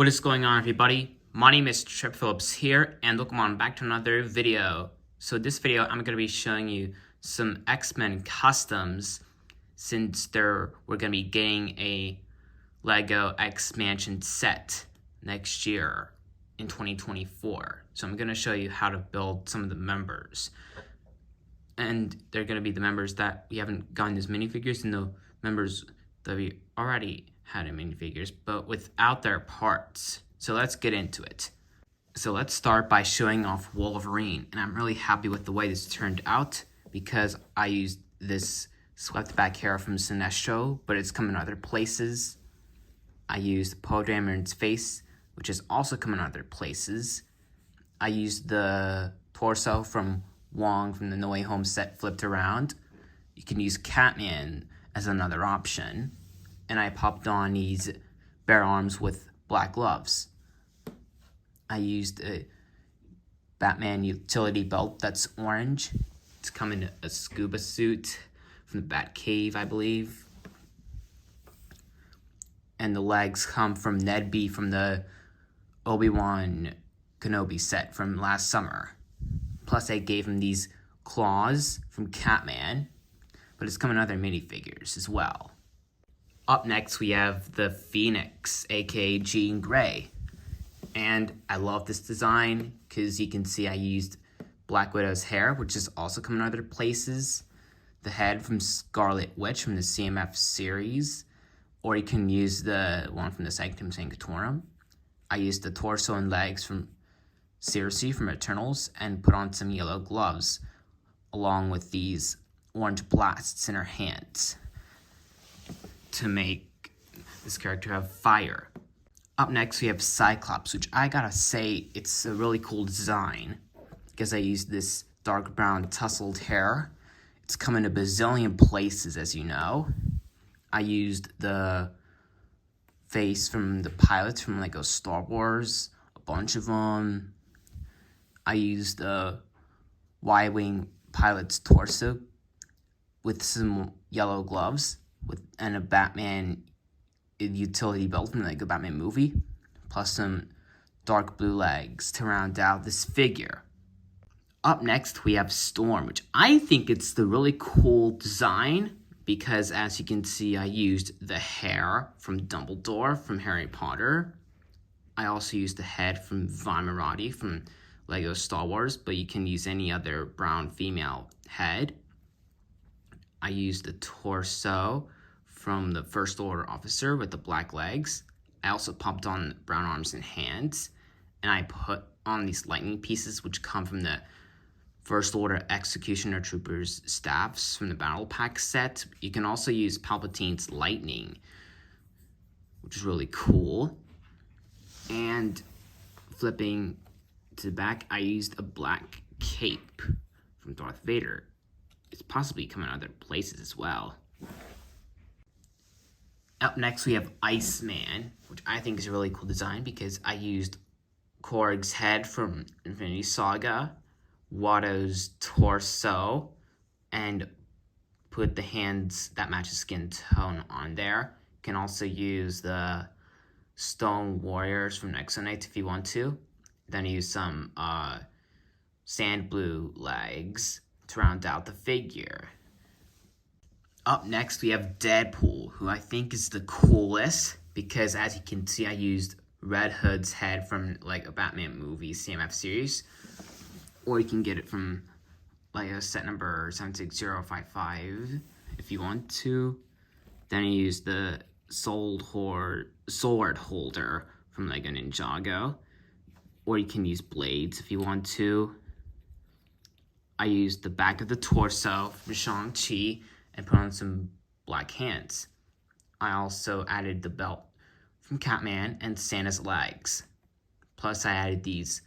What is going on, everybody? My name is Trip Phillips here, and welcome on back to another video. So this video, I'm going to be showing you some X-Men customs since we're going to be getting a Lego X-Mansion set next year in 2024. So I'm going to show you how to build some of the members. And they're going to be the members that we haven't gotten as minifigures and the members that we already had in minifigures, but without their parts. So let's get into it. So let's start by showing off Wolverine. And I'm really happy with the way this turned out because I used this swept back hair from Sinestro, but it's come in other places. I used Poe Dameron's face, which is also come in other places. I used the torso from Wong from the No Way Home set flipped around. You can use Catman as another option. And I popped on these bare arms with black gloves. I used a Batman utility belt that's orange. It's come in a scuba suit from the Batcave, I believe. And the legs come from Ned B from the Obi-Wan Kenobi set from last summer. Plus I gave him these claws from Catman, but it's come in other minifigures as well. Up next, we have the Phoenix, aka Jean Grey. And I love this design because you can see I used Black Widow's hair, which is also coming in other places. The head from Scarlet Witch from the CMF series. Or you can use the one from the Sanctum Sanctorum. I used the torso and legs from Circe from Eternals and put on some yellow gloves along with these orange blasts in her hands to make this character have fire. Up next, we have Cyclops, which I gotta say, it's a really cool design because I used this dark brown tousled hair. It's come in a bazillion places, as you know. I used the face from the pilots from Lego Star Wars, a bunch of them. I used the Y-Wing pilot's torso with some yellow gloves and a Batman utility belt from the Lego Batman movie, plus some dark blue legs to round out this figure. Up next, we have Storm, which I think it's the really cool design because, as you can see, I used the hair from Dumbledore from Harry Potter. I also used the head from Von Marati from Lego Star Wars, but you can use any other brown female head. I used the torso from the First Order officer with the black legs. I also popped on brown arms and hands, and I put on these lightning pieces which come from the First Order Executioner Troopers staffs from the Battle Pack set. You can also use Palpatine's lightning, which is really cool. And flipping to the back, I used a black cape from Darth Vader. It's possibly come in other places as well. Up next, we have Iceman, which I think is a really cool design because I used Korg's head from Infinity Saga, Watto's torso, and put the hands that match the skin tone on there. You can also use the Stone Warriors from Exo-Knights if you want to. Then use some sand blue legs to round out the figure. Up next, we have Deadpool, who I think is the coolest because, as you can see, I used Red Hood's head from like a Batman movie CMF series, or you can get it from like a set number 76055 if you want to. Then I used the sword holder from Lego Ninjago, or you can use blades if you want to. I used the back of the torso from Shang-Chi and put on some black hands. I also added the belt from Catman and Santa's legs. Plus I added these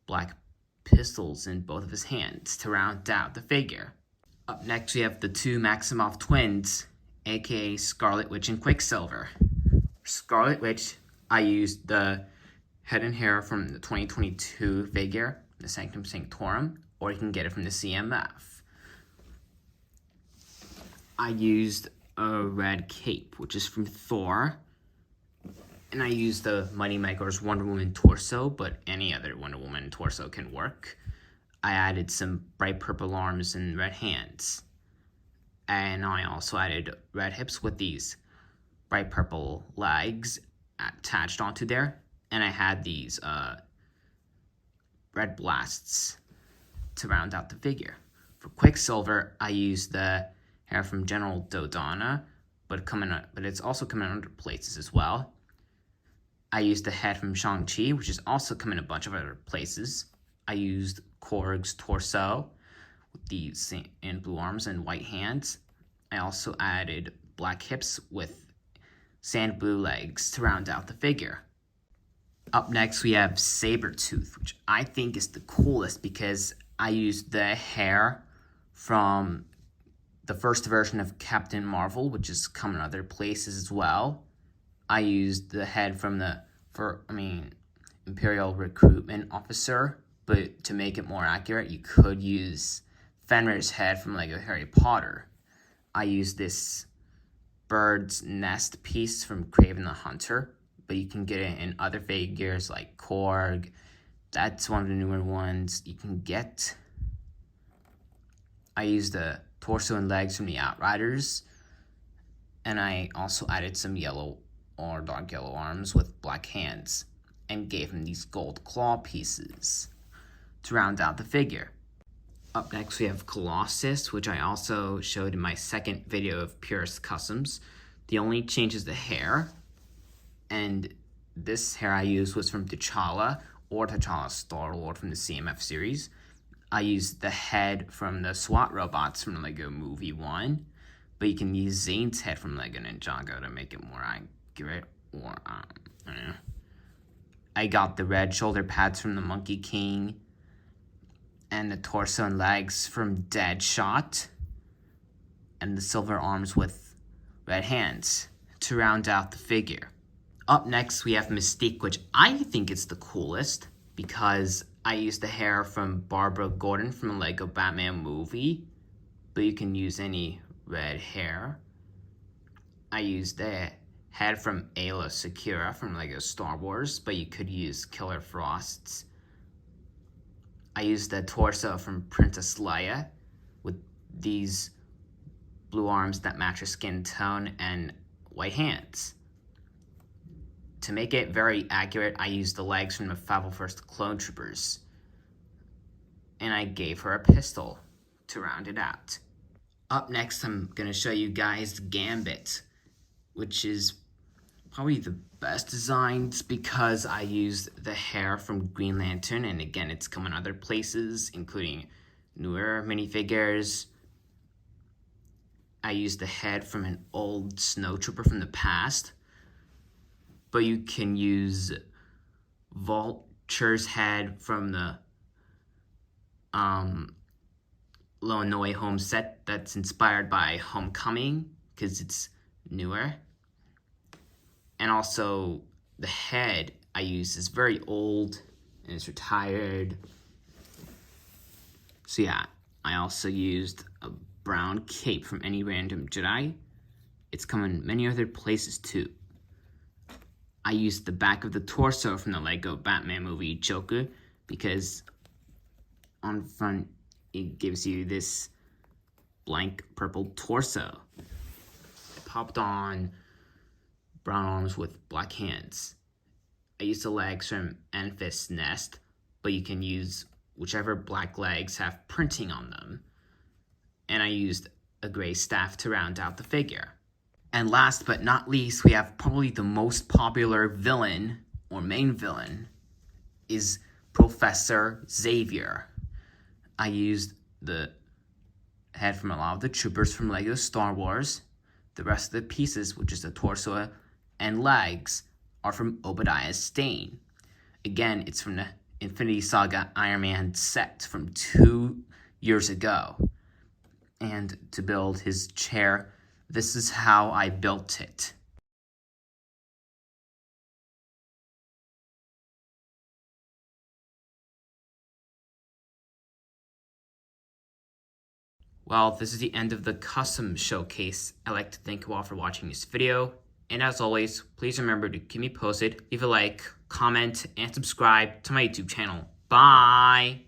black pistols in both of his hands to round out the figure. Up next we have the two Maximoff twins, aka Scarlet Witch and Quicksilver. Scarlet Witch, I used the head and hair from the 2022 figure, the Sanctum Sanctorum, or you can get it from the CMF. I used a red cape, which is from Thor, And I used the Moneymaker's Wonder Woman torso, but any other Wonder Woman torso can work. I added some bright purple arms and red hands. And I also added red hips with these bright purple legs attached onto there. And I had these red blasts to round out the figure. For Quicksilver, I used the hair from General Dodonna, but it's also coming in other places as well. I used the head from Shang-Chi, which is also coming in a bunch of other places. I used Korg's torso with these and blue arms and white hands. I also added black hips with sand blue legs to round out the figure. Up next, we have Sabretooth, which I think is the coolest because I used the hair from the first version of Captain Marvel, which is coming other places as well. I used the head from the Imperial Recruitment Officer, but to make it more accurate, you could use Fenrir's head from Lego Harry Potter. I used this bird's nest piece from Kraven the Hunter, but you can get it in other figures like Korg. That's one of the newer ones you can get. I used the torso and legs from the Outriders, and I also added some yellow or dark yellow arms with black hands and gave him these gold claw pieces to round out the figure. Up next, we have Colossus, which I also showed in my second video of Purist Customs. The only change is the hair, and this hair I used was from T'Challa, or T'Challa Star-Lord from the CMF series. I used the head from the SWAT robots from the Lego Movie 1, but you can use Zane's head from Lego Ninjago to make it more accurate, or, I don't know. I got the red shoulder pads from the Monkey King, and the torso and legs from Deadshot, and the silver arms with red hands to round out the figure. Up next, we have Mystique, which I think is the coolest because I used the hair from Barbara Gordon from the Lego Batman movie, but you can use any red hair. I used the head from Ayla Secura from Lego Star Wars, but you could use Killer Frost's. I used the torso from Princess Leia with these blue arms that match her skin tone and white hands. To make it very accurate, I used the legs from the 501st Clone Troopers, and I gave her a pistol to round it out. Up next, I'm going to show you guys Gambit, which is probably the best designs because I used the hair from Green Lantern, and again, it's come in other places, including newer minifigures. I used the head from an old snow trooper from the past, but you can use Vulture's head from the Illinois home set that's inspired by Homecoming because it's newer. And also the head I use is very old and it's retired. So yeah, I also used a brown cape from Any Random Jedi. It's come in many other places too. I used the back of the torso from the Lego Batman movie Joker because on front it gives you this blank purple torso. It popped on brown arms with black hands. I used the legs from Enfys Nest, but you can use whichever black legs have printing on them. And I used a gray staff to round out the figure. And last but not least, we have probably the most popular villain, or main villain, is Professor Xavier. I used the head from a lot of the troopers from Lego Star Wars. The rest of the pieces, which is the torso and legs, are from Obadiah Stane. Again, it's from the Infinity Saga Iron Man set from 2 years ago. And to build his chair, this is how I built it. Well, this is the end of the custom showcase. I'd like to thank you all for watching this video. And as always, please remember to keep me posted, leave a like, comment, and subscribe to my YouTube channel. Bye!